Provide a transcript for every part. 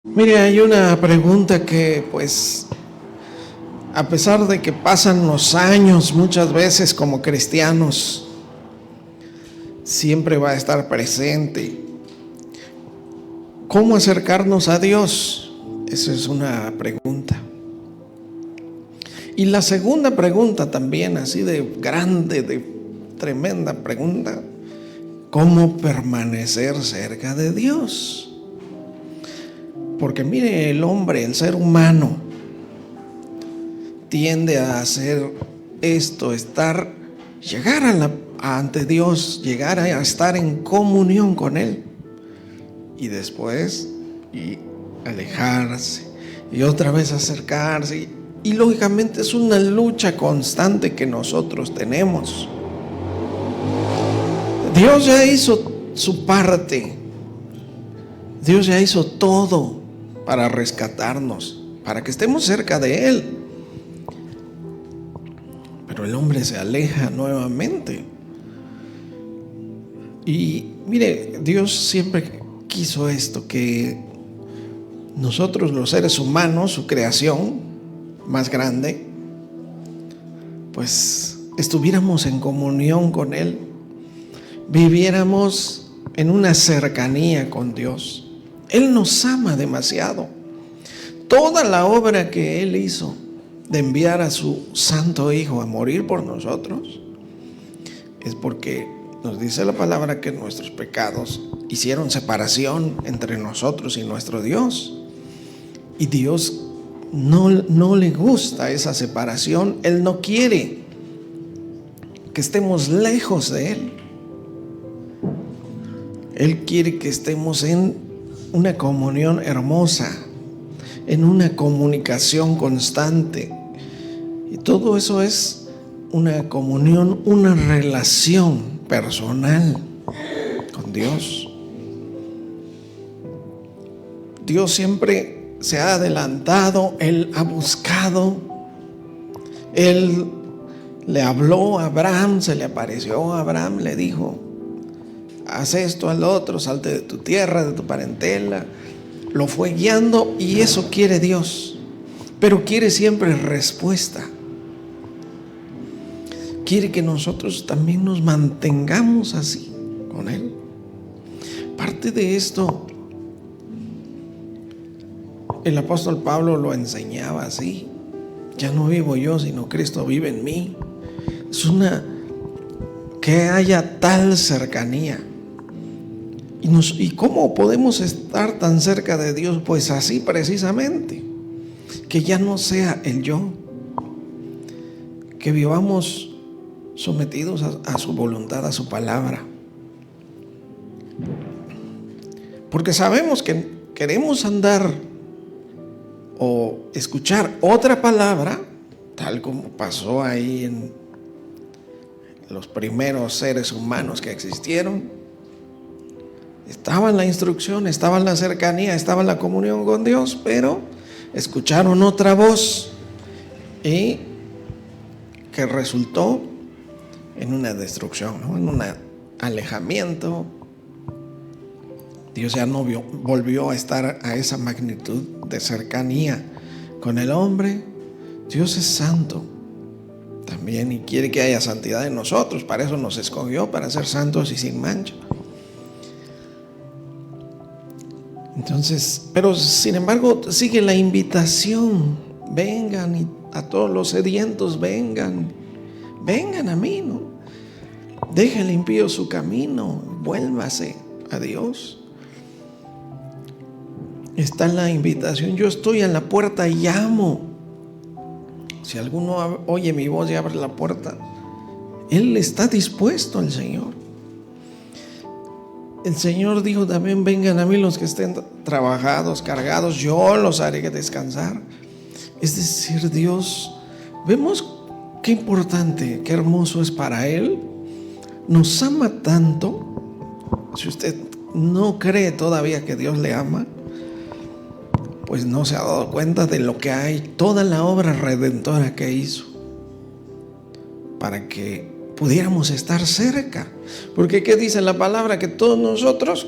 Mire, hay una pregunta que a pesar de que pasan los años muchas veces como cristianos, siempre va a estar presente. ¿Cómo acercarnos a Dios? Esa es una pregunta. Y la segunda pregunta también, así de grande, de tremenda pregunta: ¿cómo permanecer cerca de Dios? Porque mire, el hombre, el ser humano, tiende a hacer esto, llegar ante Dios, llegar a estar en comunión con Él, y después alejarse, y otra vez acercarse, y lógicamente es una lucha constante que nosotros tenemos. Dios ya hizo su parte, Dios ya hizo todo para rescatarnos, para que estemos cerca de Él. Pero el hombre se aleja nuevamente. Y mire, Dios siempre quiso esto, que nosotros, los seres humanos, su creación más grande, pues estuviéramos en comunión con Él, viviéramos en una cercanía con Dios. Él nos ama demasiado. Toda la obra que Él hizo de enviar a su santo Hijo a morir por nosotros es porque nos dice la palabra que nuestros pecados hicieron separación entre nosotros y nuestro Dios. Y Dios no le gusta esa separación. Él no quiere que estemos lejos de Él. Él quiere que estemos en una comunión hermosa, en una comunicación constante. Y todo eso es una comunión, una relación personal con Dios. Dios siempre se ha adelantado, Él ha buscado, Él le habló a Abraham, se le apareció a Abraham, le dijo: haz esto, al otro, salte de tu tierra, de tu parentela. Lo fue guiando, y eso quiere Dios, pero quiere siempre respuesta. Quiere que nosotros también nos mantengamos así con Él. Parte de esto, el apóstol Pablo lo enseñaba así: ya no vivo yo, sino Cristo vive en mí. Es que haya tal cercanía. ¿Y cómo podemos estar tan cerca de Dios? Pues así precisamente, que ya no sea el yo, que vivamos sometidos a su voluntad, a su palabra. Porque sabemos que queremos andar o escuchar otra palabra, tal como pasó ahí en los primeros seres humanos que existieron. Estaba en la instrucción, estaba en la cercanía, estaba en la comunión con Dios, pero escucharon otra voz, y que resultó en una destrucción, ¿no? En un alejamiento. Dios ya no volvió a estar a esa magnitud de cercanía con el hombre. Dios es santo también, y quiere que haya santidad en nosotros. Para eso nos escogió, para ser santos y sin mancha. Entonces, pero sin embargo sigue la invitación: vengan, y a todos los sedientos vengan a mí, ¿no? Deje el impío su camino, vuélvase a Dios. Está la invitación: yo estoy en la puerta y llamo. Si alguno oye mi voz y abre la puerta, Él está dispuesto, el Señor. El Señor dijo también: vengan a mí los que estén trabajados, cargados, yo los haré descansar. Es decir, Dios, vemos qué importante, qué hermoso es para Él. Nos ama tanto. Si usted no cree todavía que Dios le ama, pues no se ha dado cuenta de lo que hay, toda la obra redentora que hizo para que pudiéramos estar cerca. Porque ¿qué dice la palabra? Que todos nosotros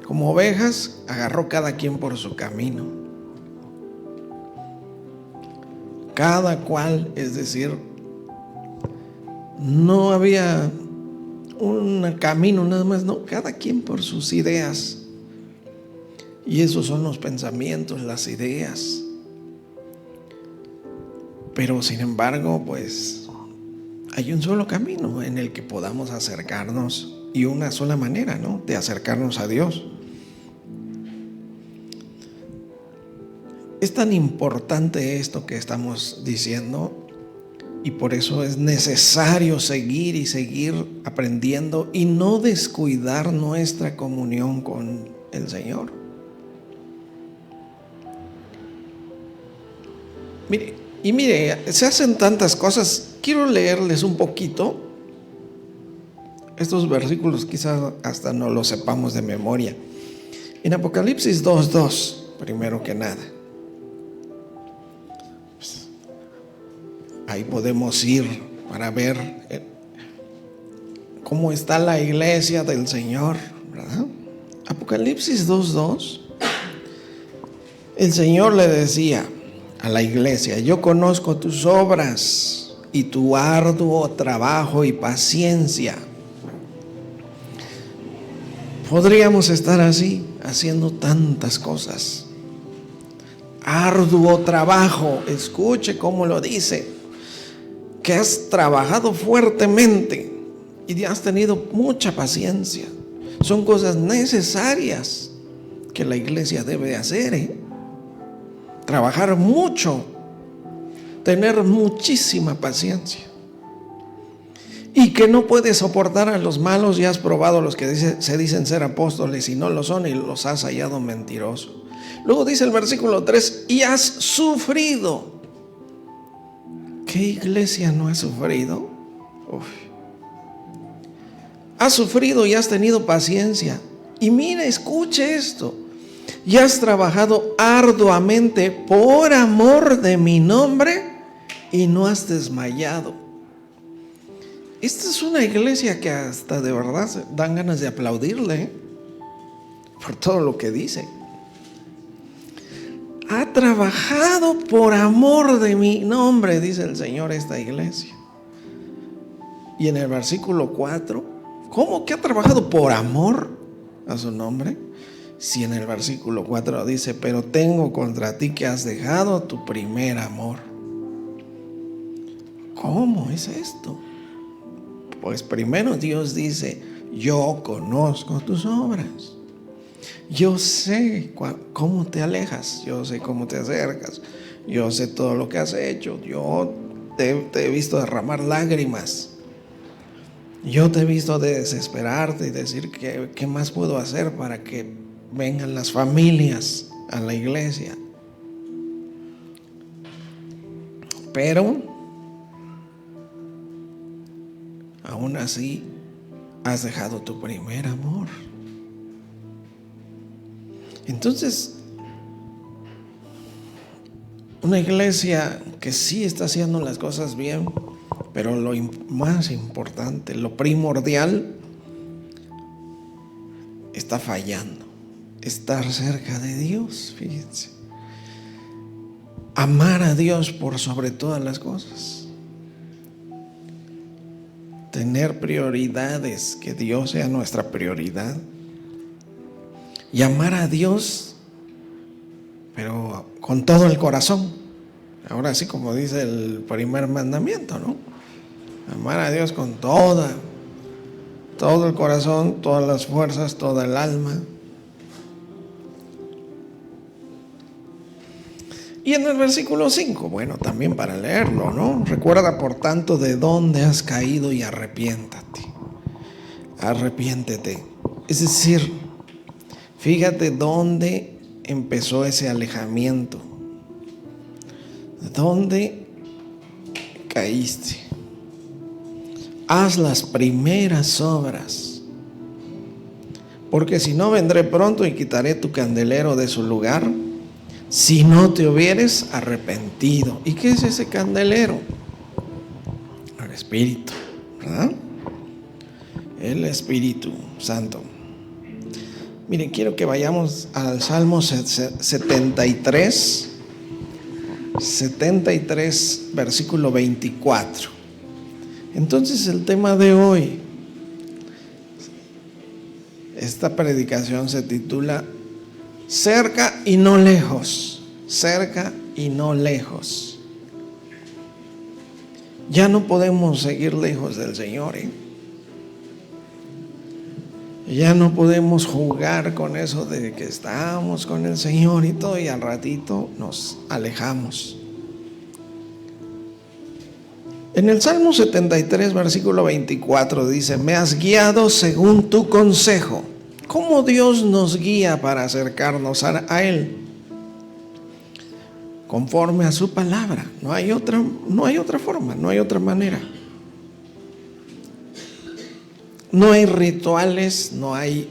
como ovejas, agarró cada quien por su camino. Cada cual, es decir, no había un camino nada más, no, cada quien por sus ideas. Y esos son los pensamientos, las ideas. Pero sin embargo, pues hay un solo camino en el que podamos acercarnos y una sola manera, ¿no?, de acercarnos a Dios. Es tan importante esto que estamos diciendo y por eso es necesario seguir y seguir aprendiendo y no descuidar nuestra comunión con el Señor. Mire, se hacen tantas cosas. Quiero leerles un poquito. Estos versículos quizás hasta no los sepamos de memoria. En Apocalipsis 2:2, primero que nada. Ahí podemos ir para ver cómo está la iglesia del Señor, ¿verdad? Apocalipsis 2:2. El Señor le decía a la iglesia: yo conozco tus obras y tu arduo trabajo y paciencia. Podríamos estar así, haciendo tantas cosas. Arduo trabajo, escuche cómo lo dice, que has trabajado fuertemente y has tenido mucha paciencia. Son cosas necesarias que la iglesia debe hacer, trabajar mucho, tener muchísima paciencia. Y que no puedes soportar a los malos, ya has probado los que se dicen ser apóstoles y no lo son y los has hallado mentirosos. Luego dice el versículo 3, y has sufrido. ¿Qué iglesia no ha sufrido? Has sufrido y has tenido paciencia. Y mira, escuche esto. Y has trabajado arduamente por amor de mi nombre y no has desmayado. Esta es una iglesia que hasta de verdad dan ganas de aplaudirle por todo lo que dice. Ha trabajado por amor de mi nombre, dice el Señor, esta iglesia. Y en el versículo 4, ¿cómo que ha trabajado por amor a su nombre? Si en el versículo 4 dice, pero tengo contra ti que has dejado tu primer amor. ¿Cómo es esto? Pues primero Dios dice, yo conozco tus obras. Yo sé cómo te alejas, yo sé cómo te acercas, yo sé todo lo que has hecho, yo te he visto derramar lágrimas, yo te he visto desesperarte y decir ¿qué más puedo hacer para que vengan las familias a la iglesia? Pero aún así has dejado tu primer amor. Entonces, una iglesia que sí está haciendo las cosas bien, pero lo más importante, lo primordial, está fallando. Estar cerca de Dios, fíjense. Amar a Dios por sobre todas las cosas. Tener prioridades, que Dios sea nuestra prioridad. Y amar a Dios, pero con todo el corazón. Ahora sí, como dice el primer mandamiento, ¿no? Amar a Dios con todo el corazón, todas las fuerzas, toda el alma. Y en el versículo 5, bueno, también para leerlo, ¿no? Recuerda por tanto de dónde has caído y arrepiéntate. Arrepiéntete. Es decir, fíjate dónde empezó ese alejamiento. ¿Dónde caíste? Haz las primeras obras. Porque si no, vendré pronto y quitaré tu candelero de su lugar, si no te hubieres arrepentido. ¿Y qué es ese candelero? El Espíritu, ¿verdad? El Espíritu Santo. Miren, quiero que vayamos al Salmo 73, versículo 24. Entonces el tema de hoy, esta predicación se titula Cerca y no lejos, cerca y no lejos. Ya no podemos seguir lejos del Señor, Ya no podemos jugar con eso de que estamos con el Señor y todo, y al ratito nos alejamos. En el Salmo 73, versículo 24 dice: me has guiado según tu consejo. ¿Cómo Dios nos guía para acercarnos a Él? Conforme a su palabra. No hay otra forma, no hay otra manera. No hay rituales, no hay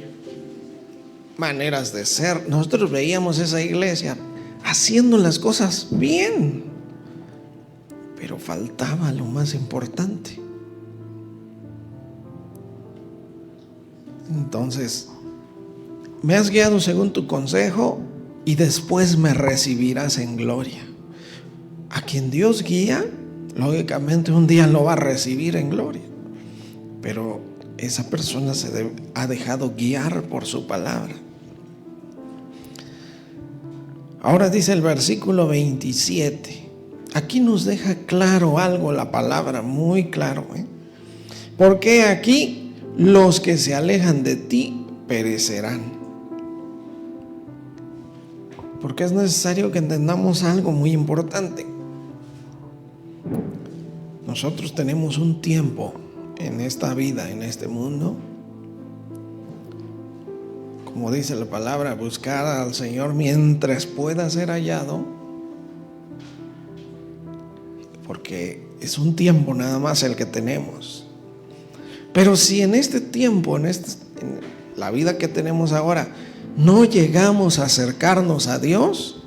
maneras de ser. Nosotros veíamos esa iglesia haciendo las cosas bien, pero faltaba lo más importante. Entonces, me has guiado según tu consejo y después me recibirás en gloria. A quien Dios guía, lógicamente un día lo va a recibir en gloria, pero esa persona ha dejado guiar por su palabra. Ahora dice el versículo 27. Aquí nos deja claro algo la palabra, muy claro, Porque aquí los que se alejan de ti perecerán. Porque es necesario que entendamos algo muy importante. Nosotros tenemos un tiempo en esta vida, en este mundo, como dice la palabra, buscar al Señor mientras pueda ser hallado, porque es un tiempo nada más el que tenemos. Pero si en este tiempo, en la vida que tenemos ahora, no llegamos a acercarnos a Dios,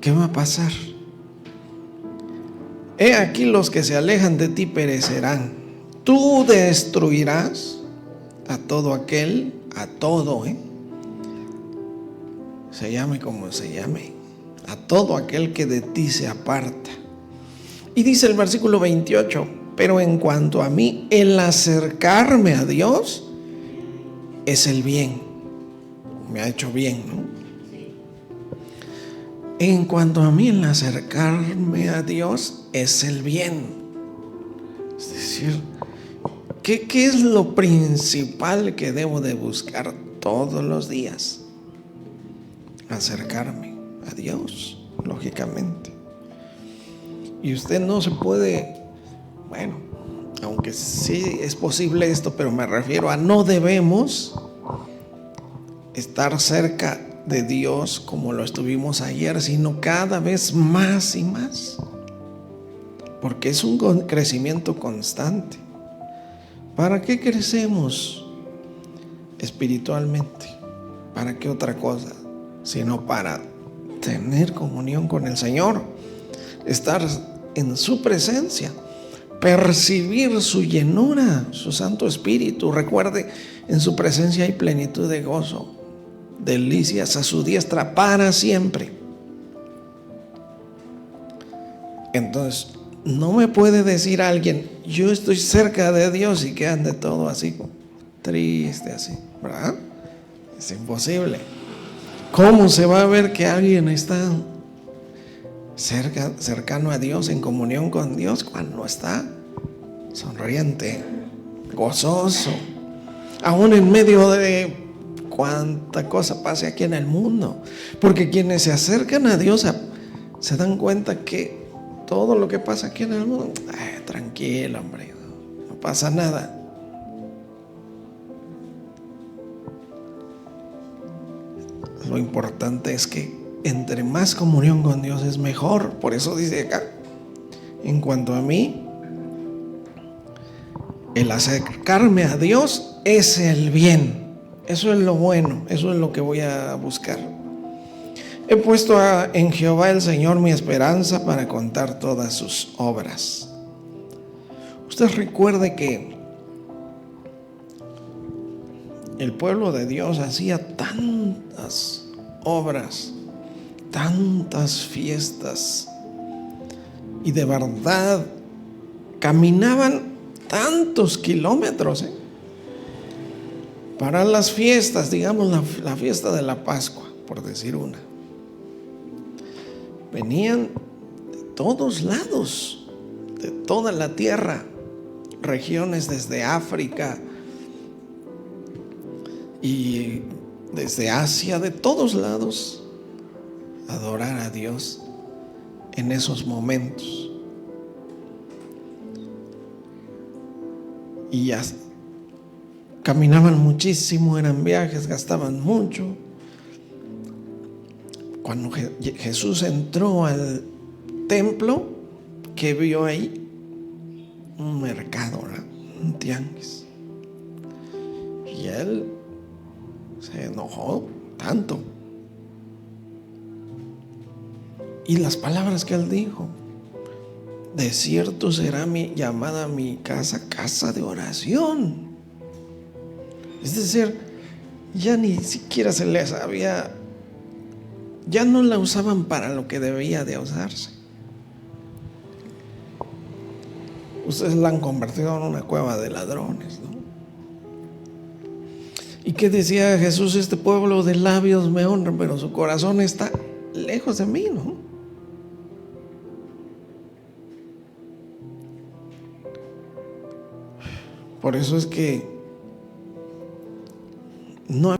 ¿qué va a pasar? He aquí los que se alejan de ti perecerán. Tú destruirás a todo aquel, se llame como se llame, a todo aquel que de ti se aparta. Y dice el versículo 28, pero en cuanto a mí, el acercarme a Dios es el bien. Me ha hecho bien, ¿no? En cuanto a mí, el acercarme a Dios es el bien. Es decir, ¿qué es lo principal que debo de buscar todos los días? Acercarme a Dios, lógicamente. Y usted no se puede, aunque sí es posible esto, pero me refiero a no debemos estar cerca de Dios como lo estuvimos ayer, sino cada vez más y más, porque es un crecimiento constante. ¿Para qué crecemos espiritualmente? ¿Para qué otra cosa? Sino para tener comunión con el Señor, estar en su presencia, percibir su llenura, su Santo Espíritu. Recuerde, en su presencia hay plenitud de gozo, delicias a su diestra para siempre. Entonces, no me puede decir alguien, yo estoy cerca de Dios, y que ande todo así, triste, así, ¿verdad? Es imposible. ¿Cómo se va a ver que alguien está cercano a Dios, en comunión con Dios, cuando está sonriente, gozoso, aún en medio de cuánta cosa pase aquí en el mundo? Porque quienes se acercan a Dios se dan cuenta que todo lo que pasa aquí en el mundo, tranquilo, hombre, no pasa nada. Lo importante es que entre más comunión con Dios es mejor. Por eso dice acá, en cuanto a mí, el acercarme a Dios es el bien. Eso es lo bueno, eso es lo que voy a buscar. He puesto en Jehová el Señor mi esperanza para contar todas sus obras. Usted recuerde que el pueblo de Dios hacía tantas obras, tantas fiestas, y de verdad caminaban tantos kilómetros, para las fiestas, digamos la fiesta de la Pascua, por decir una. Venían de todos lados, de toda la tierra, regiones desde África y desde Asia, de todos lados, a adorar a Dios en esos momentos. Y ya caminaban muchísimo, eran viajes, gastaban mucho. Cuando Jesús entró al templo, ¿qué vio ahí? Un mercado, ¿verdad? Un tianguis. Y él se enojó tanto. Y las palabras que él dijo: de cierto será llamada mi casa, casa de oración. Es decir, ya ni siquiera se les había, ya no la usaban para lo que debía de usarse. Ustedes la han convertido en una cueva de ladrones, ¿no? ¿Y qué decía Jesús? Este pueblo de labios me honra, pero su corazón está lejos de mí, ¿no? Por eso es que no hay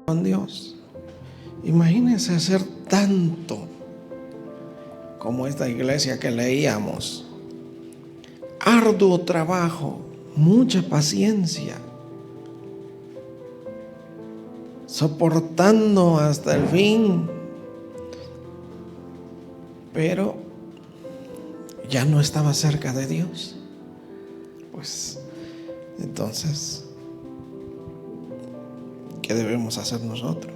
con Dios. Imagínense hacer tanto como esta iglesia que leíamos. Arduo trabajo, mucha paciencia, soportando hasta el fin, pero ya no estaba cerca de Dios. Pues entonces, ¿qué debemos hacer nosotros?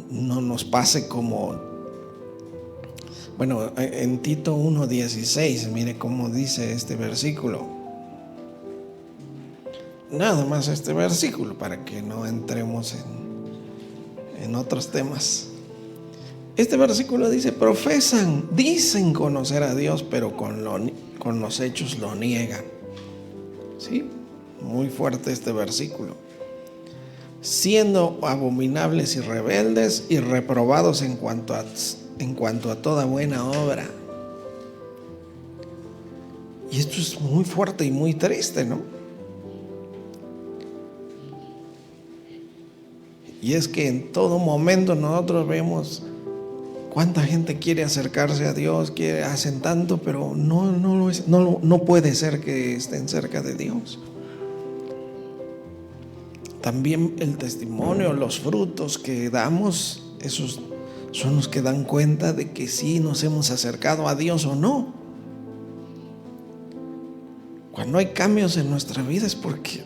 No nos pase como, bueno, en Tito 1:16, mire cómo dice este versículo. Nada más este versículo para que no entremos en otros temas. Este versículo dice: dicen conocer a Dios, pero con los hechos lo niegan. ¿Sí? Muy fuerte este versículo. Siendo abominables y rebeldes y reprobados en cuanto a toda buena obra. Y esto es muy fuerte y muy triste, ¿no? Y es que en todo momento nosotros vemos cuánta gente quiere acercarse a Dios, hacen tanto, pero no puede ser que estén cerca de Dios. También el testimonio, los frutos que damos, esos son los que dan cuenta de que sí nos hemos acercado a Dios o no. Cuando hay cambios en nuestra vida es porque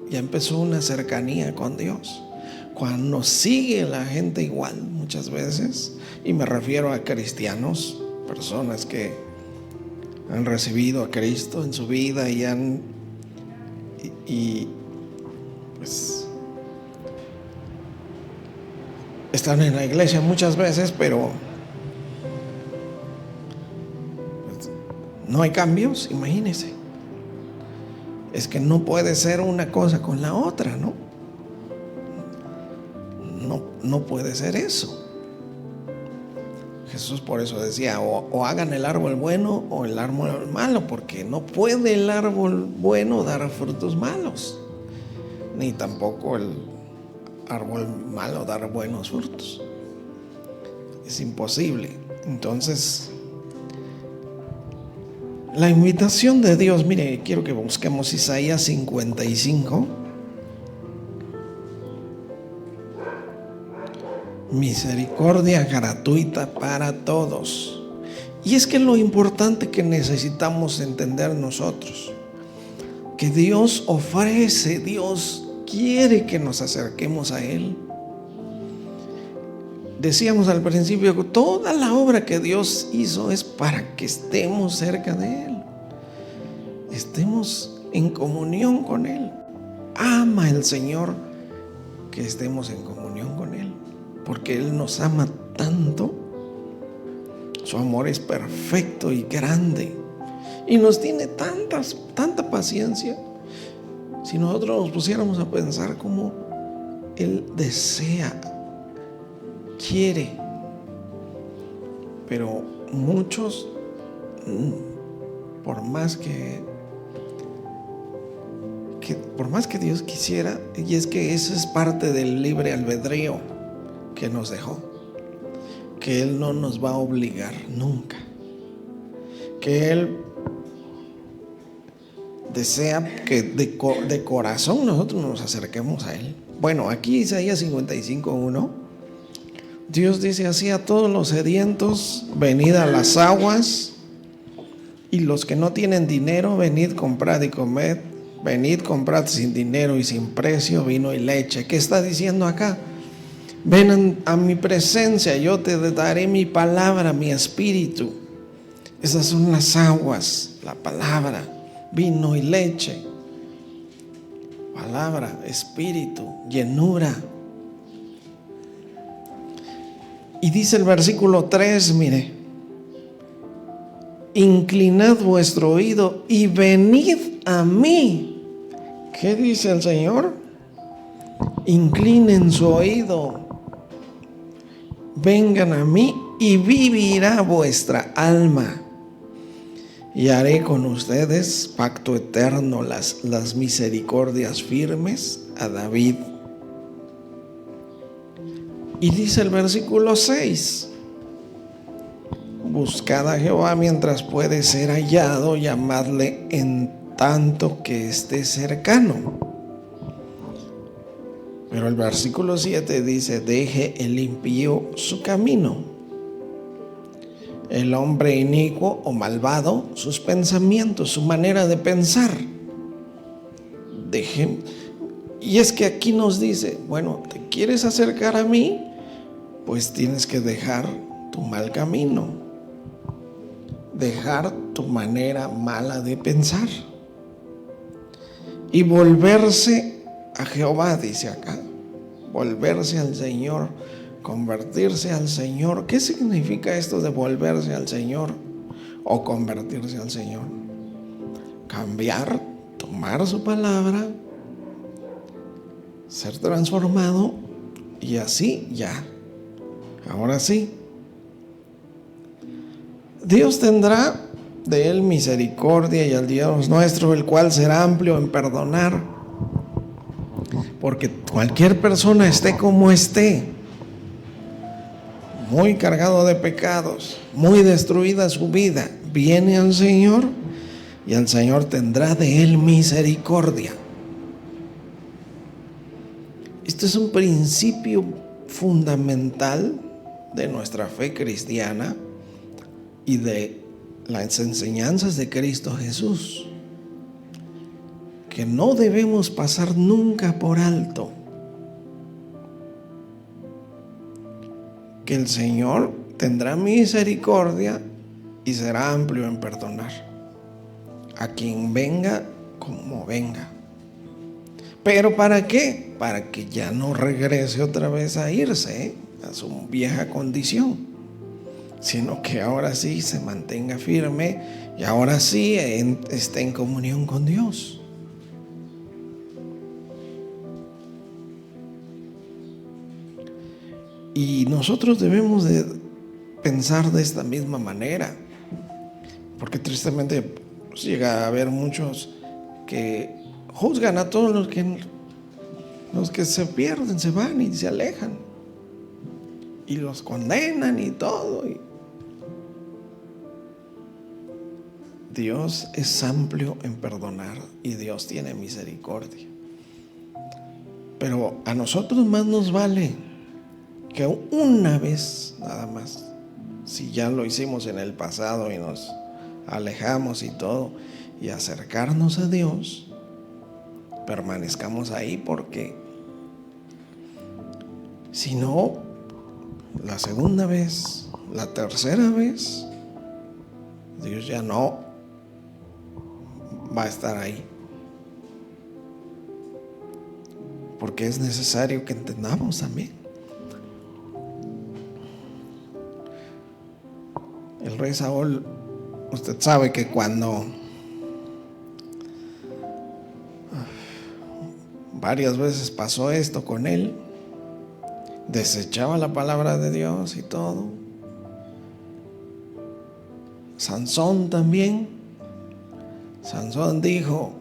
ya empezó una cercanía con Dios. Cuando sigue la gente igual muchas veces, y me refiero a cristianos, personas que han recibido a Cristo en su vida y pues están en la iglesia muchas veces, pero pues, no hay cambios. Imagínense, es que no puede ser una cosa con la otra, ¿no? No puede ser eso. Jesús por eso decía: o hagan el árbol bueno o el árbol malo, porque no puede el árbol bueno dar frutos malos, ni tampoco el árbol malo dar buenos frutos. Es imposible. Entonces, la invitación de Dios, mire, quiero que busquemos Isaías 55. Misericordia gratuita para todos. Y es que lo importante que necesitamos entender nosotros, que Dios ofrece, Dios quiere que nos acerquemos a Él. Decíamos al principio que toda la obra que Dios hizo es para que estemos cerca de Él, estemos en comunión con Él, ama el Señor que estemos en comunión con Él, porque Él nos ama tanto. Su amor es perfecto y grande y nos tiene tanta paciencia. Si nosotros nos pusiéramos a pensar cómo Él desea, quiere, pero muchos, por más que Dios quisiera, y es que eso es parte del libre albedrío que nos dejó, que Él no nos va a obligar nunca, que Él desea que de corazón nosotros nos acerquemos a Él. Bueno, aquí Isaías 55:1, Dios dice así: a todos los sedientos, venid a las aguas, y los que no tienen dinero, venid, comprad y comed. Venid, comprad sin dinero y sin precio vino y leche. ¿Qué está diciendo acá? Ven a mi presencia, yo te daré mi palabra, mi espíritu. Esas son las aguas, la palabra, vino y leche. Palabra, espíritu, llenura. Y dice el versículo 3, mire: inclinad vuestro oído y venid a mí. ¿Qué dice el Señor? Inclinen su oído, vengan a mí y vivirá vuestra alma. Y haré con ustedes pacto eterno, las misericordias firmes a David. Y dice el versículo 6: buscad a Jehová mientras puede ser hallado, llamadle en tanto que esté cercano. Pero el versículo 7 dice: deje el impío su camino, el hombre inicuo o malvado sus pensamientos, su manera de pensar. Deje. Y es que aquí nos dice: bueno, ¿te quieres acercar a mí? Pues tienes que dejar tu mal camino, dejar tu manera mala de pensar y volverse a Jehová, dice acá, volverse al Señor, convertirse al Señor. ¿Qué significa esto de volverse al Señor o convertirse al Señor? Cambiar, tomar su palabra, ser transformado y así ya. Ahora sí, Dios tendrá de Él misericordia y al Dios nuestro, el cual será amplio en perdonar. Porque cualquier persona, esté como esté, muy cargado de pecados, muy destruida su vida, viene al Señor y el Señor tendrá de Él misericordia. Esto es un principio fundamental de nuestra fe cristiana y de las enseñanzas de Cristo Jesús, que no debemos pasar nunca por alto. Que el Señor tendrá misericordia y será amplio en perdonar a quien venga como venga. ¿Pero para qué? Para que ya no regrese otra vez a irse a su vieja condición, sino que ahora sí se mantenga firme y ahora sí esté en comunión con Dios. Y nosotros debemos de pensar de esta misma manera, porque tristemente pues, llega a haber muchos que juzgan a todos los que se pierden, se van y se alejan, y los condenan y todo. Dios es amplio en perdonar y Dios tiene misericordia. Pero a nosotros más nos vale que una vez nada más, si ya lo hicimos en el pasado y nos alejamos y todo, y acercarnos a Dios, permanezcamos ahí, porque si no, la segunda vez, la tercera vez, Dios ya no va a estar ahí. porque es necesario que entendamos también. El rey Saúl, usted sabe que cuando varias veces pasó esto con él, desechaba la palabra de Dios y todo. Sansón también. Sansón dijo,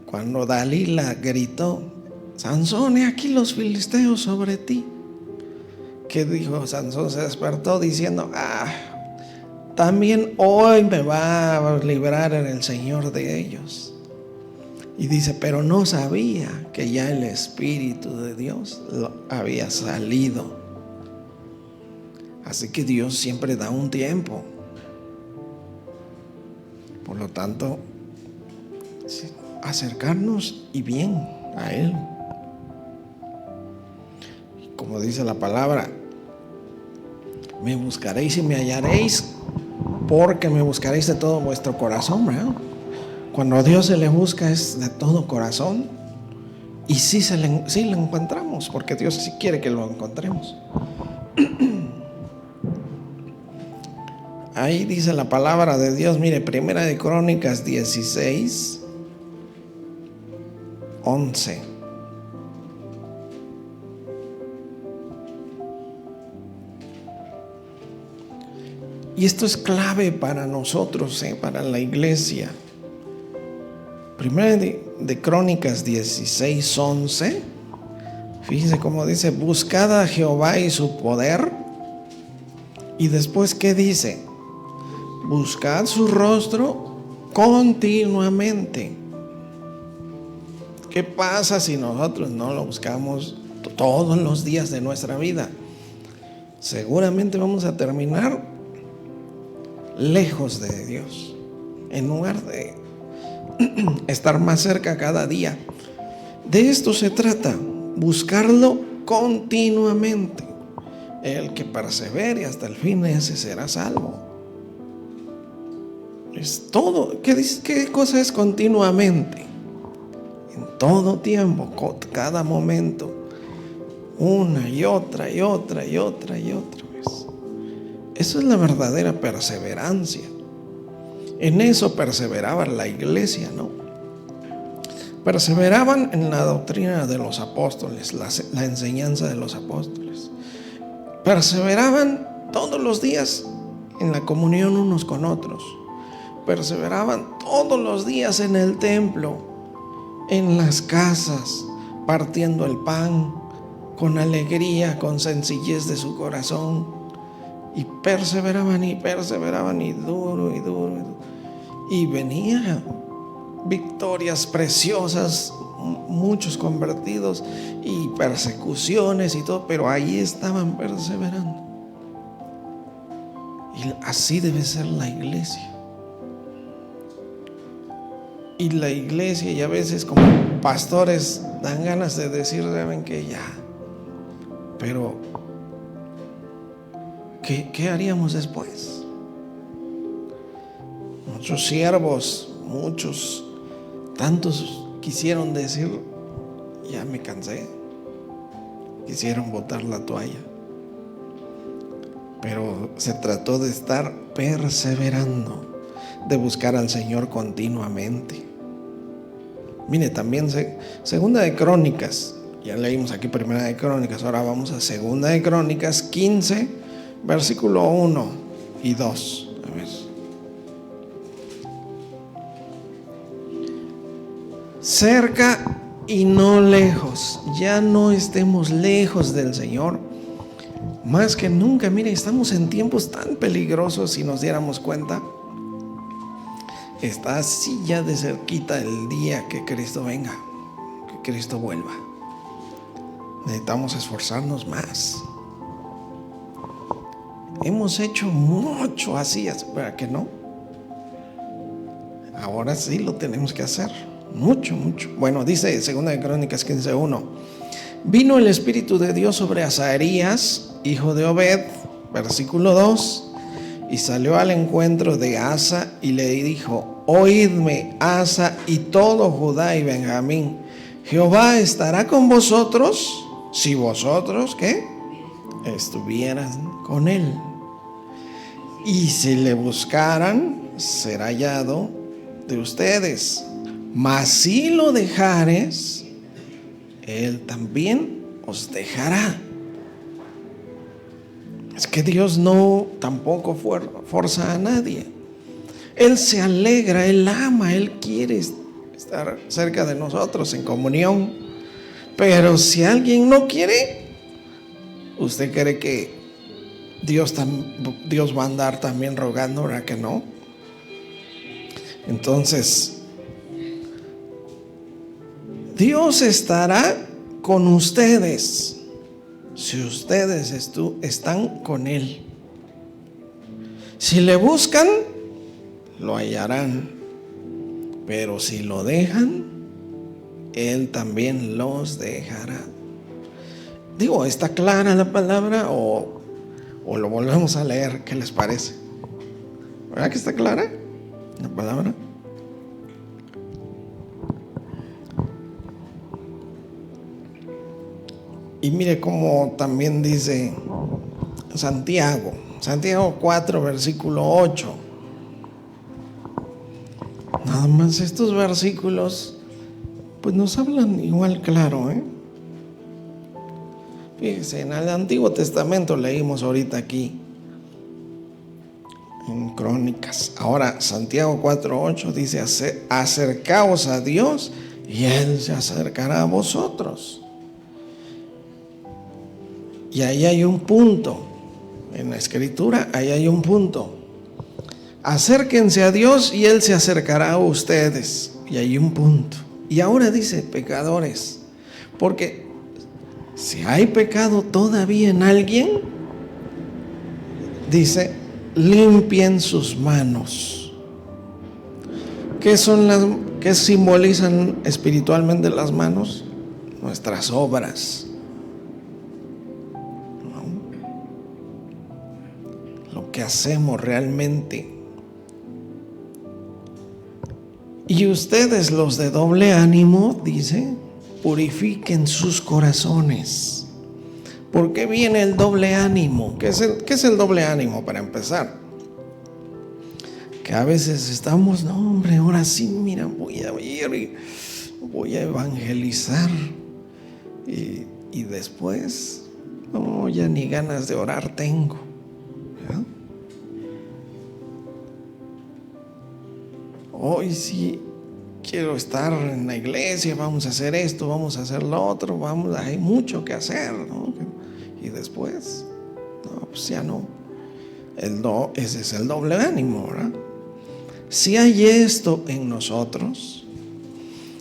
cuando Dalila gritó, Sansón, he aquí los filisteos sobre ti. ¿Qué dijo Sansón? Se despertó diciendo, también hoy me va a librar el Señor de ellos. Y dice, pero no sabía que ya el Espíritu de Dios había salido. Así que Dios siempre da un tiempo. Por lo tanto, acercarnos y bien a Él. Como dice la palabra, me buscaréis y me hallaréis, porque me buscaréis de todo vuestro corazón, ¿verdad? Cuando a Dios se le busca es de todo corazón. Y sí lo encontramos, porque Dios sí quiere que lo encontremos. Ahí dice la palabra de Dios, mire, Primera de Crónicas 16, 11. Y esto es clave para nosotros, para la iglesia. Primera de Crónicas 16, 11. Fíjense cómo dice, buscad a Jehová y su poder. Y después, ¿qué dice? Buscad su rostro continuamente. ¿Qué pasa si nosotros no lo buscamos todos los días de nuestra vida? Seguramente vamos a terminar lejos de Dios, en lugar de estar más cerca cada día. De esto se trata, buscarlo continuamente. El que persevere hasta el fin, ese será salvo. Es todo. ¿Qué cosa es continuamente? En todo tiempo, cada momento, una y otra y otra y otra y otra vez. Eso es la verdadera perseverancia. En eso perseveraba la iglesia, ¿no? Perseveraban en la doctrina de los apóstoles, la enseñanza de los apóstoles. Perseveraban todos los días en la comunión unos con otros. Perseveraban todos los días en el templo, en las casas, partiendo el pan con alegría, con sencillez de su corazón. Y perseveraban y duro y duro. Y venían victorias preciosas, muchos convertidos y persecuciones y todo, pero ahí estaban perseverando. Y así debe ser la iglesia. Y la iglesia, y a veces como pastores dan ganas de decir, saben que ya, pero ¿qué haríamos después? Muchos siervos, tantos quisieron decir, ya me cansé, quisieron botar la toalla. Pero se trató de estar perseverando, de buscar al Señor continuamente. Mire, también Segunda de Crónicas, ya leímos aquí Primera de Crónicas, ahora vamos a Segunda de Crónicas 15, versículo 1 y 2. A ver. Cerca y no lejos, ya no estemos lejos del Señor. Más que nunca, mire, estamos en tiempos tan peligrosos, si nos diéramos cuenta. Está así ya de cerquita el día que Cristo venga, que Cristo vuelva. Necesitamos esforzarnos más. Hemos hecho mucho así, ¿para que no? Ahora sí lo tenemos que hacer. Mucho. Bueno, dice Segunda de Crónicas 15:1. Vino el Espíritu de Dios sobre Azarías, hijo de Obed, versículo 2, y salió al encuentro de Asa y le dijo: oídme, Asa y todo Judá y Benjamín, Jehová estará con vosotros si vosotros, ¿qué? Estuvieran con él. Y si le buscaran, será hallado de ustedes. Mas si lo dejares, él también os dejará. Es que Dios no tampoco forza a nadie. Él se alegra, Él ama, Él quiere estar cerca de nosotros en comunión. Pero si alguien no quiere, ¿usted cree que Dios va a andar también rogando, verdad que no? Entonces, Dios estará con ustedes si ustedes están con Él. Si le buscan, lo hallarán. Pero si lo dejan, Él también los dejará. Digo, ¿está clara la palabra o lo volvemos a leer? ¿Qué les parece? ¿Verdad que está clara la palabra? Y mire cómo también dice Santiago 4, versículo 8. Nada más estos versículos pues nos hablan igual claro, Fíjese, en el Antiguo Testamento leímos ahorita aquí en Crónicas. Ahora Santiago 4:8 dice: acercaos a Dios y Él se acercará a vosotros. Y ahí hay un punto en la Escritura, ahí hay un punto. Acérquense a Dios y Él se acercará a ustedes. Y hay un punto. Y ahora dice pecadores, porque si hay pecado todavía en alguien, dice: limpien sus manos. ¿Qué simbolizan espiritualmente las manos? Nuestras obras. Lo que hacemos realmente. Y ustedes, los de doble ánimo, dice, purifiquen sus corazones. ¿Por qué viene el doble ánimo? ¿Qué es el doble ánimo para empezar? Que a veces estamos, no hombre, ahora sí, mira, voy a ir y voy a evangelizar. Y después, no, ya ni ganas de orar tengo. ¿Ya? Hoy sí quiero estar en la iglesia, vamos a hacer esto, vamos a hacer lo otro, hay mucho que hacer, ¿no? Y después, no, pues ya no. Ese es el doble ánimo, ¿verdad? Si hay esto en nosotros,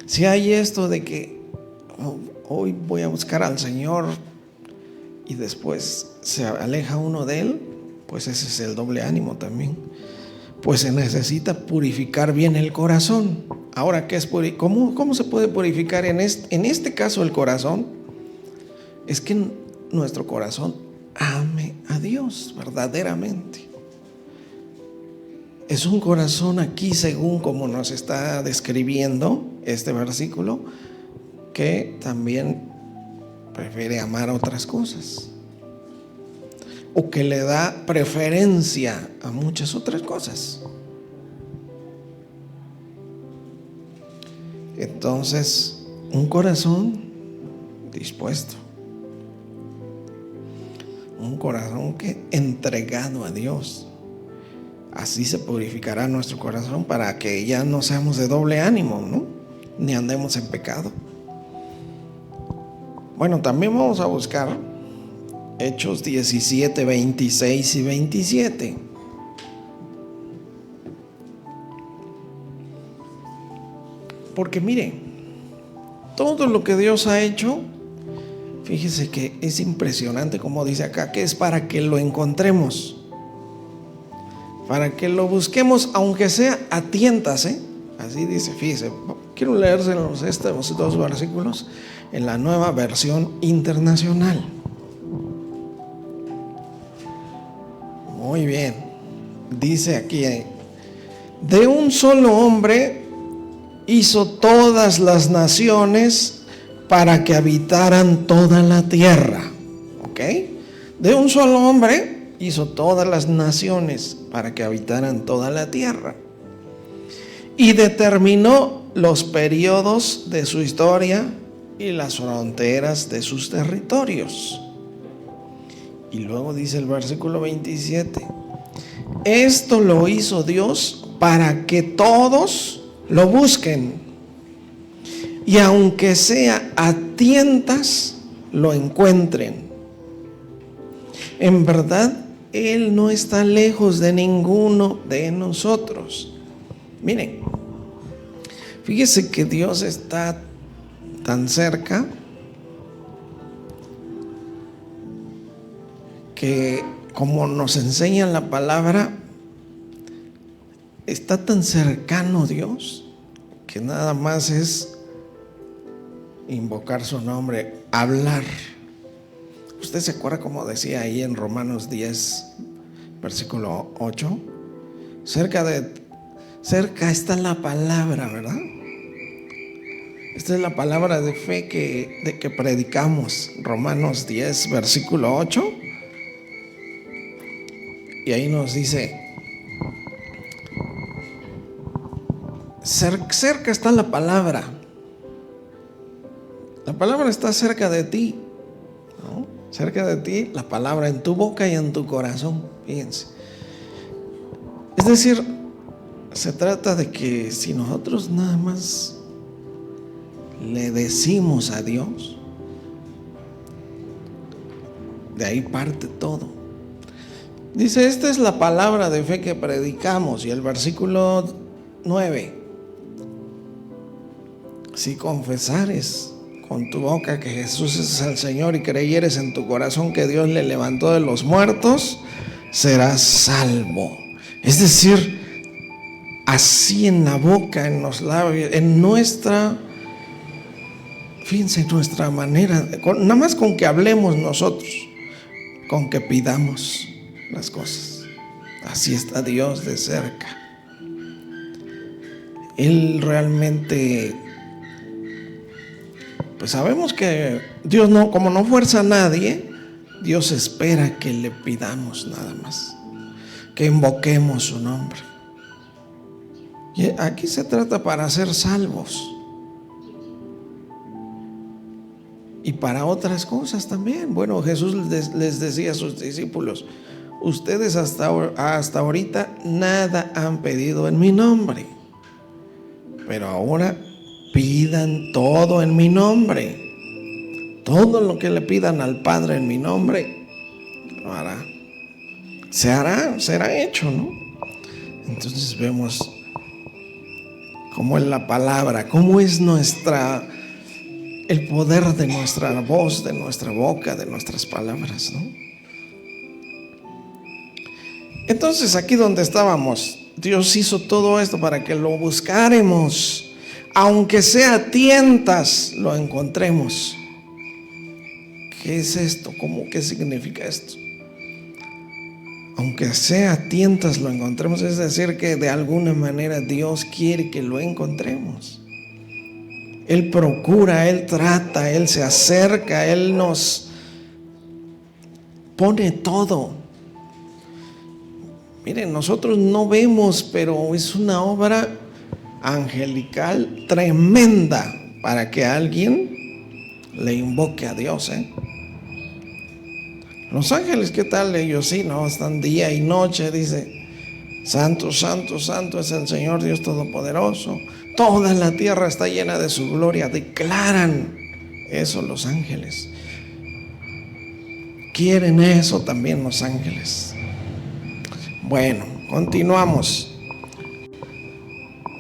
si hay esto de que hoy voy a buscar al Señor y después se aleja uno de Él, pues ese es el doble ánimo también. Pues se necesita purificar bien el corazón. Ahora, ¿qué es ¿Cómo se puede purificar en este caso el corazón? Es que nuestro corazón ame a Dios verdaderamente. Es un corazón aquí, según como nos está describiendo este versículo, que también prefiere amar a otras cosas, o que le da preferencia a muchas otras cosas. Entonces, un corazón dispuesto, un corazón entregado a Dios. Así se purificará nuestro corazón para que ya no seamos de doble ánimo, ¿no? Ni andemos en pecado. Bueno, también vamos a buscar Hechos 17, 26 y 27. Porque mire, todo lo que Dios ha hecho, fíjese que es impresionante, como dice acá, que es para que lo encontremos, para que lo busquemos, aunque sea a tientas, Así dice, fíjese, quiero leérselos estos dos versículos en la Nueva Versión Internacional. Muy bien, dice aquí: de un solo hombre hizo todas las naciones para que habitaran toda la tierra. ¿Ok? De un solo hombre hizo todas las naciones para que habitaran toda la tierra. Y determinó los periodos de su historia y las fronteras de sus territorios. Y luego dice el versículo 27: esto lo hizo Dios para que todos lo busquen, y aunque sea a tientas, lo encuentren. En verdad, Él no está lejos de ninguno de nosotros. Miren, fíjese que Dios está tan cerca que, como nos enseña la palabra, está tan cercano Dios que nada más es invocar su nombre, hablar. ¿Usted se acuerda cómo decía ahí en Romanos 10, versículo 8? Cerca está la palabra, ¿verdad? Esta es la palabra de fe que predicamos. Romanos 10, versículo 8. Y ahí nos dice: cerca está la palabra. La palabra está cerca de ti, ¿no? Cerca de ti, la palabra en tu boca y en tu corazón. Fíjense. Es decir, se trata de que si nosotros nada más le decimos a Dios, de ahí parte todo. Dice: esta es la palabra de fe que predicamos. Y el versículo 9: si confesares con tu boca que Jesús es el Señor y creyeres en tu corazón que Dios le levantó de los muertos, serás salvo. Es decir, así en la boca, en los labios, en nuestra, fíjense, nuestra manera, nada más con que hablemos nosotros, con que pidamos las cosas. Así está Dios de cerca. Él realmente, pues sabemos que Dios no, como no fuerza a nadie, Dios espera que le pidamos nada más, que invoquemos su nombre. Y aquí se trata para ser salvos y para otras cosas también. Bueno, Jesús les decía a sus discípulos: ustedes hasta ahorita nada han pedido en mi nombre, pero ahora pidan todo en mi nombre. Todo lo que le pidan al Padre en mi nombre, lo hará. Se hará, será hecho, ¿no? Entonces vemos cómo es la palabra, cómo es el poder de nuestra voz, de nuestra boca, de nuestras palabras, ¿no? Entonces, aquí donde estábamos, Dios hizo todo esto para que lo buscáramos, aunque sea a tientas, lo encontremos. ¿Qué es esto? ¿Qué significa esto? Aunque sea a tientas lo encontremos, es decir, que de alguna manera Dios quiere que lo encontremos. Él procura, Él trata, Él se acerca, Él nos pone todo. Miren, nosotros no vemos, pero es una obra angelical tremenda para que alguien le invoque a Dios, ¿eh? Los ángeles, ¿qué tal? Ellos sí, ¿no? Están día y noche, dice: santo, santo, santo es el Señor Dios Todopoderoso. Toda la tierra está llena de su gloria. Declaran eso los ángeles. Quieren eso también los ángeles. Bueno, continuamos.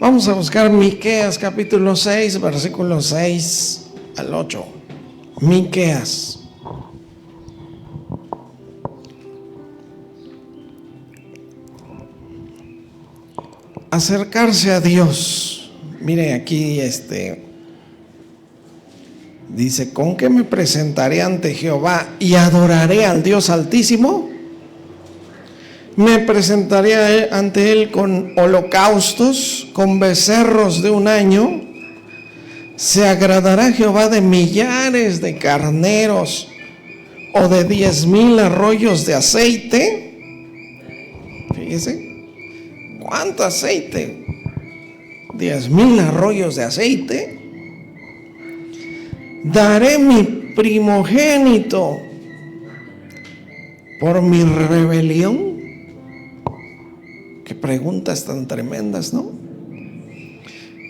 Vamos a buscar Miqueas capítulo 6, versículos 6 al 8. Miqueas. Acercarse a Dios. Mire aquí dice: ¿con qué me presentaré ante Jehová y adoraré al Dios Altísimo? Me presentaré ante Él con holocaustos, con becerros de un año. ¿Se agradará Jehová de millares de carneros o de 10,000 arroyos de aceite? Fíjese, ¿cuánto aceite? 10,000 arroyos de aceite. Daré mi primogénito por mi rebelión. Qué preguntas tan tremendas, ¿no?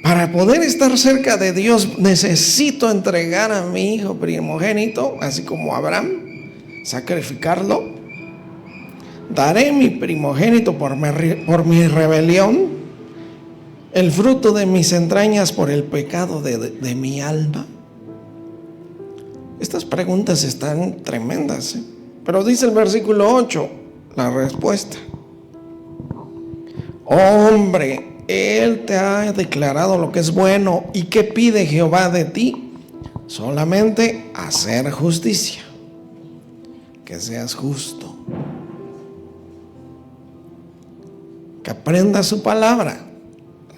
Para poder estar cerca de Dios necesito entregar a mi hijo primogénito, así como Abraham, sacrificarlo. Daré mi primogénito por mi rebelión, el fruto de mis entrañas por el pecado de mi alma. Estas preguntas están tremendas, ¿eh? Pero dice el versículo 8, la respuesta. Hombre, Él te ha declarado lo que es bueno. ¿Y qué pide Jehová de ti? Solamente hacer justicia, que seas justo, que aprendas su palabra.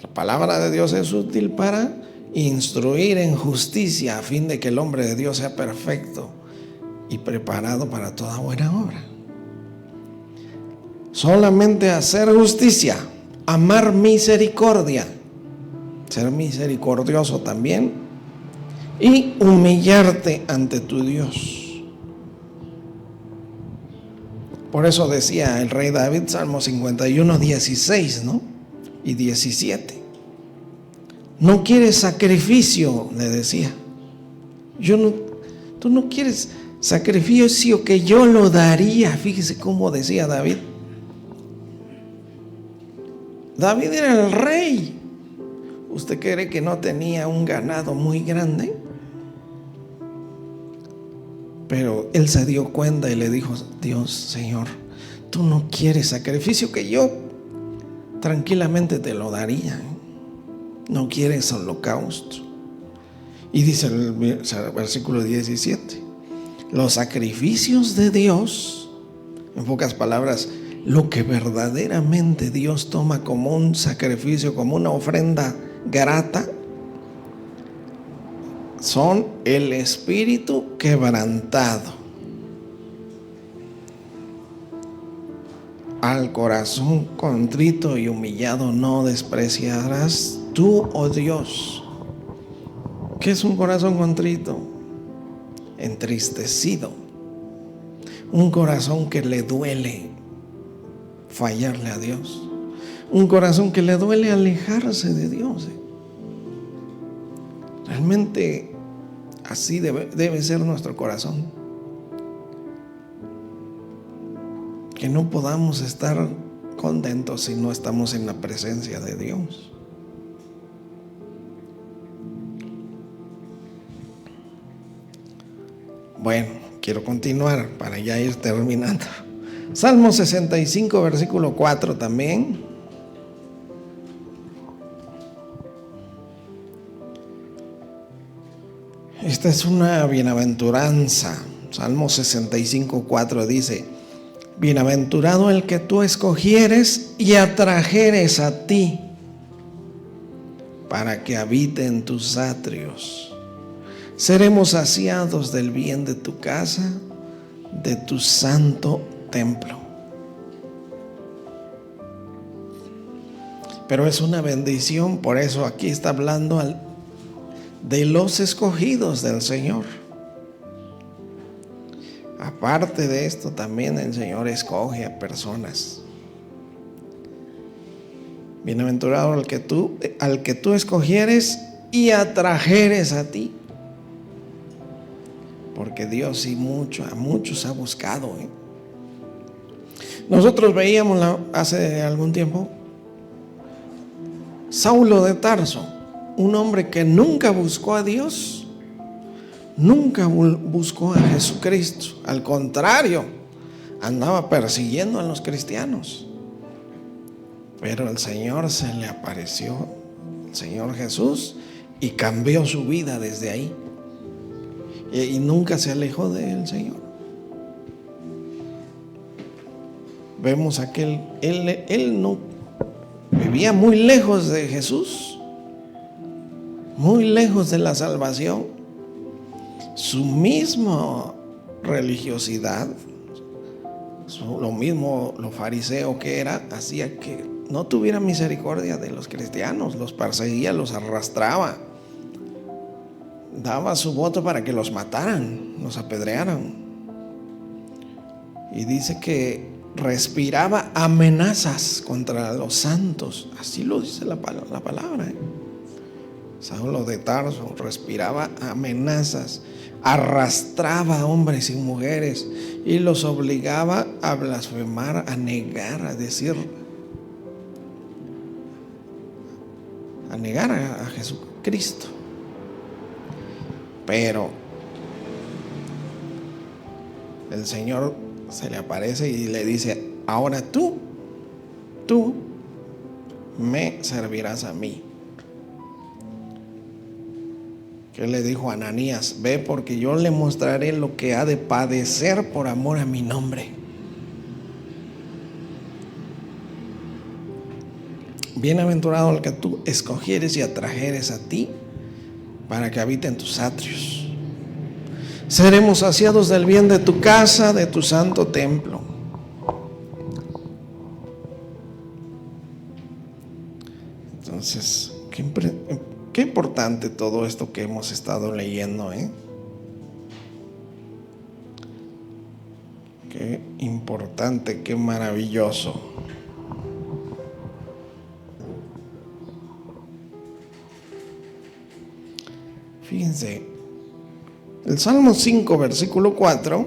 La palabra de Dios es útil para instruir en justicia, a fin de que el hombre de Dios sea perfecto y preparado para toda buena obra. Solamente hacer justicia, amar misericordia, ser misericordioso también, y humillarte ante tu Dios. Por eso decía el rey David, Salmo 51, 16, ¿no? Y 17. No quieres sacrificio, le decía. Tú no quieres sacrificio que yo lo daría. Fíjese cómo decía David. David era el rey. ¿Usted cree que no tenía un ganado muy grande? Pero él se dio cuenta y le dijo: Dios, Señor, tú no quieres sacrificio que yo tranquilamente te lo daría. No quieres holocausto. Y dice el versículo 17: los sacrificios de Dios, en pocas palabras, lo que verdaderamente Dios toma como un sacrificio, como una ofrenda grata, son el espíritu quebrantado. Al corazón contrito y humillado no despreciarás tú, oh Dios. ¿Qué es un corazón contrito? Entristecido. Un corazón que le duele fallarle a Dios. Un corazón que le duele alejarse de Dios. Realmente así debe ser nuestro corazón. Que no podamos estar contentos si no estamos en la presencia de Dios. Bueno, quiero continuar para ya ir terminando. Salmo 65, versículo 4 también. Esta es una bienaventuranza. Salmo 65, 4 dice: bienaventurado el que tú escogieres y atrajeres a ti, para que habite en tus atrios. Seremos saciados del bien de tu casa, de tu santo templo. Pero es una bendición, por eso aquí está hablando de los escogidos del Señor. Aparte de esto, también el Señor escoge a personas. Bienaventurado al que tú escogieres y atrajeres a ti. Porque Dios sí a muchos ha buscado. Nosotros veíamos hace algún tiempo Saulo de Tarso, un hombre que nunca buscó a Dios, nunca buscó a Jesucristo. Al contrario, andaba persiguiendo a los cristianos. Pero el Señor se le apareció, el Señor Jesús, y cambió su vida desde ahí. Y nunca se alejó del Señor. Vemos él no vivía muy lejos de Jesús, muy lejos de la salvación. Su misma religiosidad, lo mismo lo fariseo que era, hacía que no tuviera misericordia de los cristianos, los perseguía, los arrastraba, daba su voto para que los mataran, los apedrearan. Y dice que respiraba amenazas contra los santos, así lo dice la palabra. Saulo de Tarso respiraba amenazas, arrastraba a hombres y mujeres y los obligaba a blasfemar, a negar, a decir, a negar a Jesucristo. Pero el Señor se le aparece y le dice: ahora tú me servirás a mí. ¿Qué le dijo a Ananías? Ve, porque yo le mostraré lo que ha de padecer por amor a mi nombre. Bienaventurado el que tú escogieres y atrajeres a ti para que habite en tus atrios. Seremos saciados del bien de tu casa, de tu santo templo. Entonces, qué importante todo esto que hemos estado leyendo, ¿eh? Qué importante, qué maravilloso. Fíjense, el Salmo 5, versículo 4,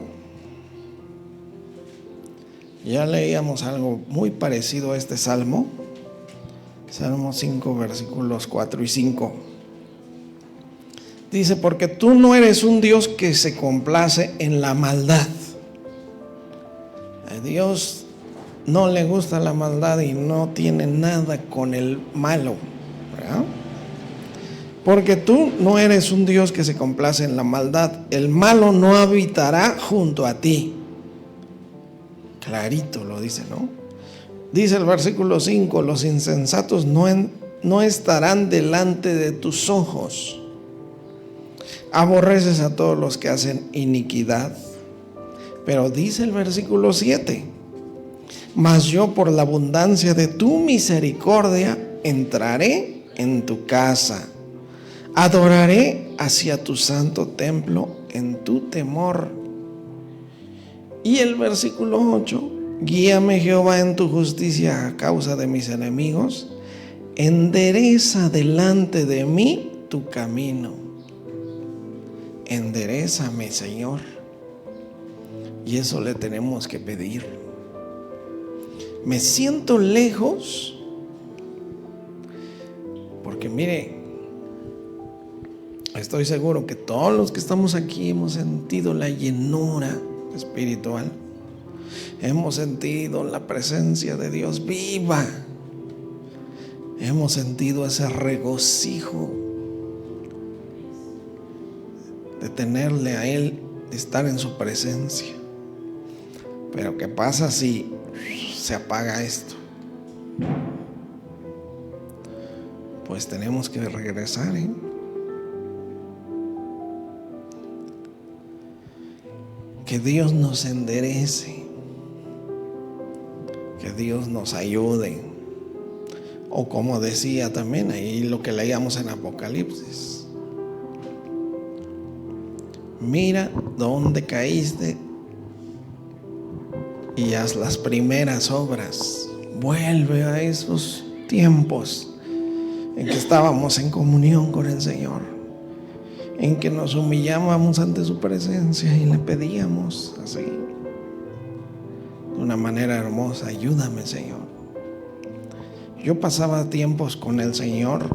ya leíamos algo muy parecido a este Salmo. Salmo 5, versículos 4 y 5. Dice: porque tú no eres un Dios que se complace en la maldad. A Dios no le gusta la maldad y no tiene nada con el malo, ¿verdad? Porque tú no eres un Dios que se complace en la maldad. El malo no habitará junto a ti. Clarito lo dice, ¿no? Dice el versículo 5: los insensatos no estarán delante de tus ojos. Aborreces a todos los que hacen iniquidad. Pero dice el versículo 7: mas yo, por la abundancia de tu misericordia, entraré en tu casa. Adoraré hacia tu santo templo en tu temor. Y el versículo 8: guíame, Jehová, en tu justicia a causa de mis enemigos. Endereza delante de mí tu camino. Enderézame, Señor. Y eso le tenemos que pedir. Me siento lejos, porque mire, estoy seguro que todos los que estamos aquí hemos sentido la llenura espiritual. Hemos sentido la presencia de Dios viva. Hemos sentido ese regocijo de tenerle a Él, de estar en su presencia. Pero ¿qué pasa si se apaga esto? Pues tenemos que regresar, ¿eh? Que Dios nos enderece, que Dios nos ayude. O como decía también ahí lo que leíamos en Apocalipsis: mira dónde caíste y haz las primeras obras. Vuelve a esos tiempos en que estábamos en comunión con el Señor, en que nos humillábamos ante su presencia y le pedíamos así, de una manera hermosa: ayúdame, Señor. Yo pasaba tiempos con el Señor.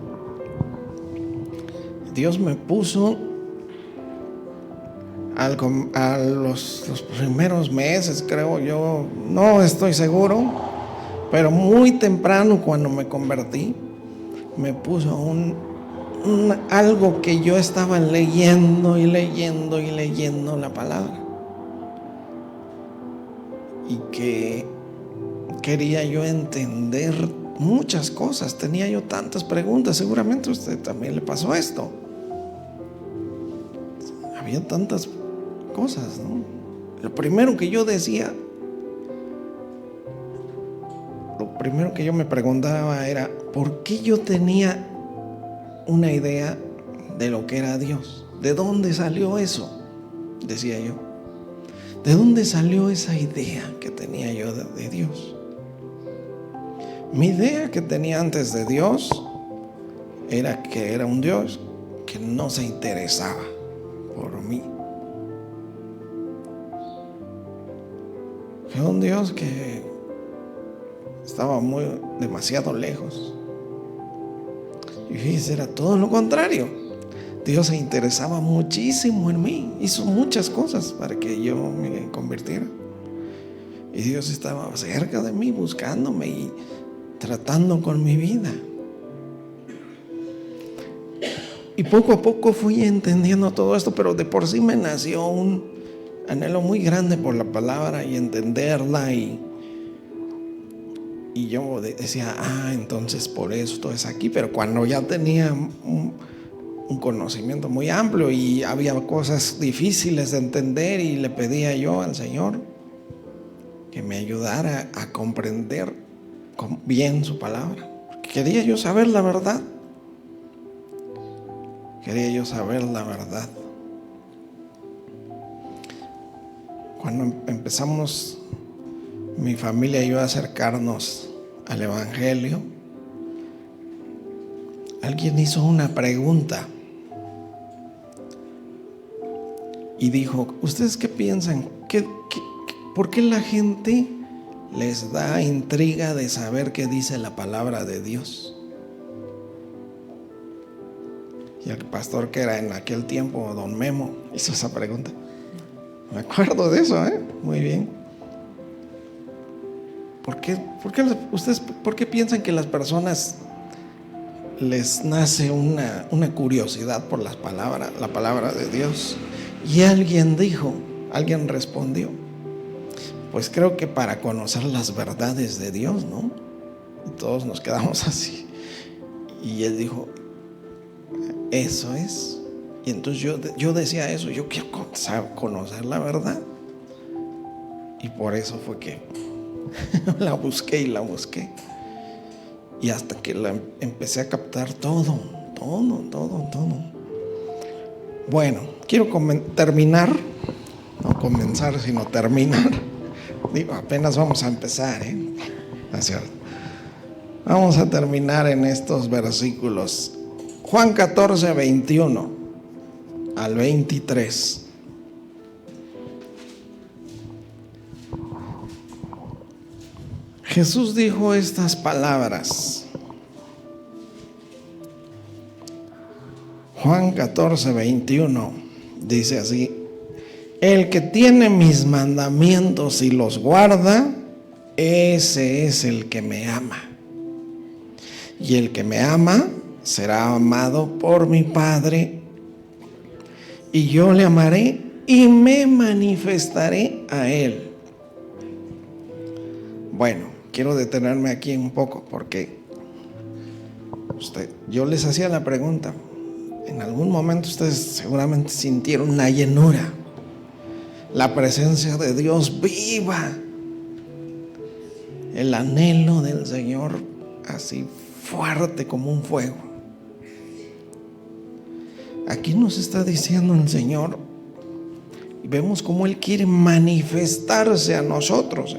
Dios me puso a los primeros meses, creo yo, no estoy seguro, pero muy temprano, cuando me convertí, me puso algo que yo estaba leyendo y leyendo y leyendo la palabra, y que quería yo entender muchas cosas, tenía yo tantas preguntas. Seguramente a usted también le pasó esto. Había tantas cosas, ¿no? Lo primero que yo decía, lo primero que yo me preguntaba era, ¿por qué yo tenía una idea de lo que era Dios? ¿De dónde salió eso? Decía yo. ¿De dónde salió esa idea que tenía yo de Dios? Mi idea que tenía antes de Dios era que era un Dios que no se interesaba por mí. Fue un Dios que estaba demasiado lejos. Y fíjese, era todo lo contrario. Dios se interesaba muchísimo en mí. Hizo muchas cosas para que yo me convirtiera. Y Dios estaba cerca de mí, buscándome y tratando con mi vida. Y poco a poco fui entendiendo todo esto, pero de por sí me nació un anhelo muy grande por la palabra y entenderla. Y yo decía, entonces por esto es aquí. Pero cuando ya tenía un conocimiento muy amplio y había cosas difíciles de entender, y le pedía yo al Señor que me ayudara a comprender bien su palabra. Quería yo saber la verdad. Quería yo saber la verdad. Cuando empezamos mi familia y yo a acercarnos al Evangelio, alguien hizo una pregunta y dijo, ¿ustedes qué piensan? ¿Por qué la gente les da intriga de saber qué dice la palabra de Dios? Y el pastor, que era en aquel tiempo don Memo, hizo esa pregunta. Me acuerdo de eso, muy bien. ¿Por qué piensan que las personas les nace una curiosidad por la palabra de Dios? Y alguien respondió, pues creo que para conocer las verdades de Dios, ¿no? Y todos nos quedamos así. Y él dijo, eso es. Y entonces yo decía eso, yo quiero conocer la verdad. Y por eso fue que la busqué. Y hasta que empecé a captar todo. Bueno, quiero terminar, no comenzar, sino terminar. Digo, apenas vamos a empezar, ¿No es cierto? Vamos a terminar en estos versículos. Juan 14, 21 al 23. Jesús dijo estas palabras. Juan 14, 21 dice así: el que tiene mis mandamientos y los guarda, ese es el que me ama. Y el que me ama será amado por mi Padre, y yo le amaré y me manifestaré a él. Bueno, quiero detenerme aquí un poco porque yo les hacía la pregunta. En algún momento ustedes seguramente sintieron la llenura, la presencia de Dios viva, el anhelo del Señor así fuerte como un fuego. Aquí nos está diciendo el Señor, y vemos cómo Él quiere manifestarse a nosotros,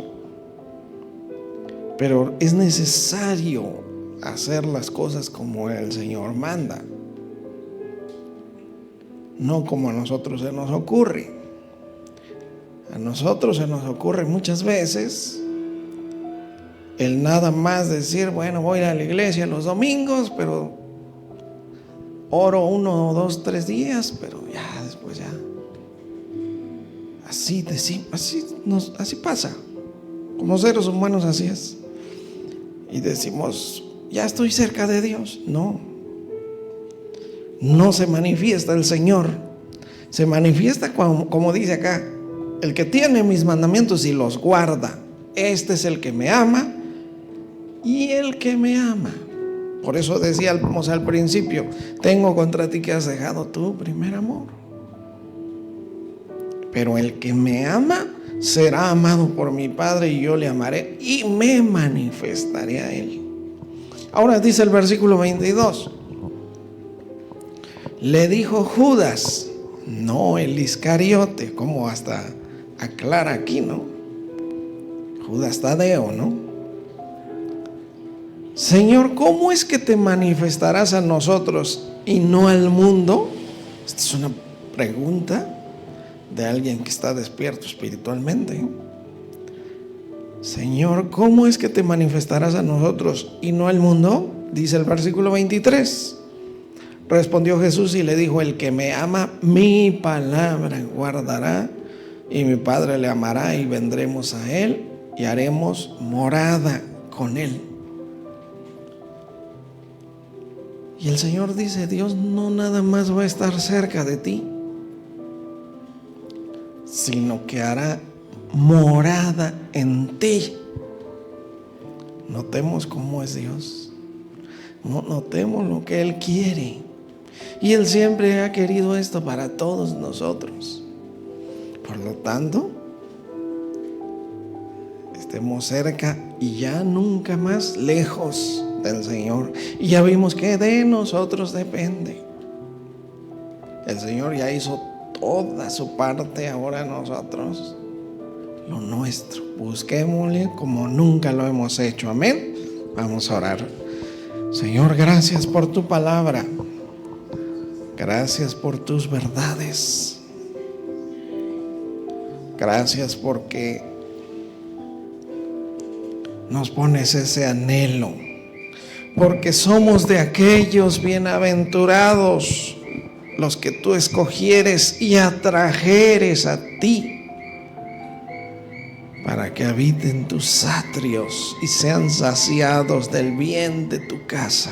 pero es necesario hacer las cosas como el Señor manda, no como a nosotros se nos ocurre. A nosotros se nos ocurre muchas veces el nada más decir, bueno, voy a la iglesia los domingos, pero oro 1, 2, 3 días, pero ya después ya. Así pasa. Como seres humanos así es. Y decimos, ya estoy cerca de Dios. No se manifiesta el Señor. Se manifiesta como dice acá: el que tiene mis mandamientos y los guarda, este es el que me ama, y el que me ama. Por eso decíamos al principio, tengo contra ti que has dejado tu primer amor. Pero el que me ama será amado por mi Padre, y yo le amaré y me manifestaré a él. Ahora dice el versículo 22. Le dijo Judas, no el Iscariote, como hasta aclara aquí, ¿no? Judas Tadeo, ¿no? Señor, ¿cómo es que te manifestarás a nosotros y no al mundo? Esta es una pregunta de alguien que está despierto espiritualmente. Señor, ¿cómo es que te manifestarás a nosotros y no al mundo? Dice el versículo 23. Respondió Jesús y le dijo, el que me ama, mi palabra guardará, y mi Padre le amará, y vendremos a él y haremos morada con él. Y el Señor dice, Dios no nada más va a estar cerca de ti, sino que hará morada en ti. Notemos cómo es Dios. Notemos lo que Él quiere. Y Él siempre ha querido esto para todos nosotros. Por lo tanto, estemos cerca y ya nunca más lejos del Señor. Y ya vimos que de nosotros depende. El Señor ya hizo toda su parte, ahora nosotros lo nuestro. Busquémosle como nunca lo hemos hecho. Amén. Vamos a orar. Señor, gracias por tu palabra. Gracias por tus verdades. Gracias porque nos pones ese anhelo. Porque somos de aquellos bienaventurados, los que tú escogieres y atrajeres a ti, para que habiten tus atrios y sean saciados del bien de tu casa.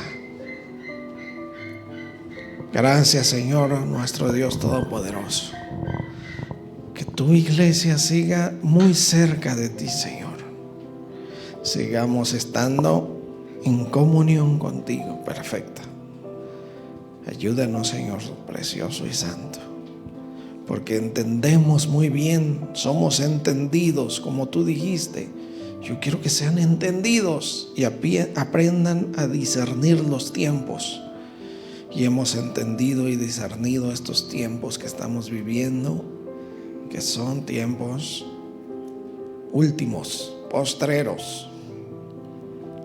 Gracias, Señor, nuestro Dios Todopoderoso. Que tu iglesia siga muy cerca de ti, Señor. Sigamos estando en comunión contigo, perfecta. Ayúdanos, Señor, precioso y santo. Porque entendemos muy bien, somos entendidos, como tú dijiste. Yo quiero que sean entendidos y aprendan a discernir los tiempos. Y hemos entendido y discernido estos tiempos que estamos viviendo, que son tiempos últimos, postreros,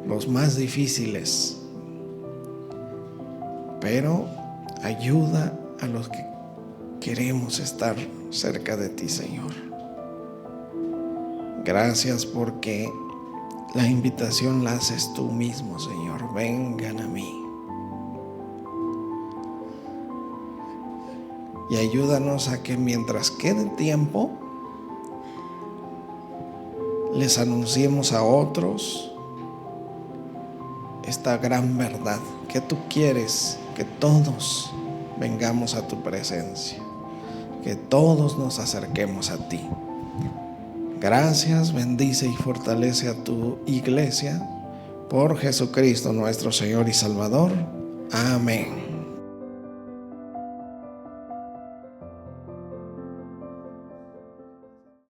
los más difíciles. Pero ayuda a los que queremos estar cerca de ti, Señor. Gracias porque la invitación la haces tú mismo, Señor. Vengan a mí. Y ayúdanos a que mientras quede tiempo, les anunciemos a otros esta gran verdad, que tú quieres que todos vengamos a tu presencia, que todos nos acerquemos a ti. Gracias, bendice y fortalece a tu iglesia por Jesucristo nuestro Señor y Salvador. Amén.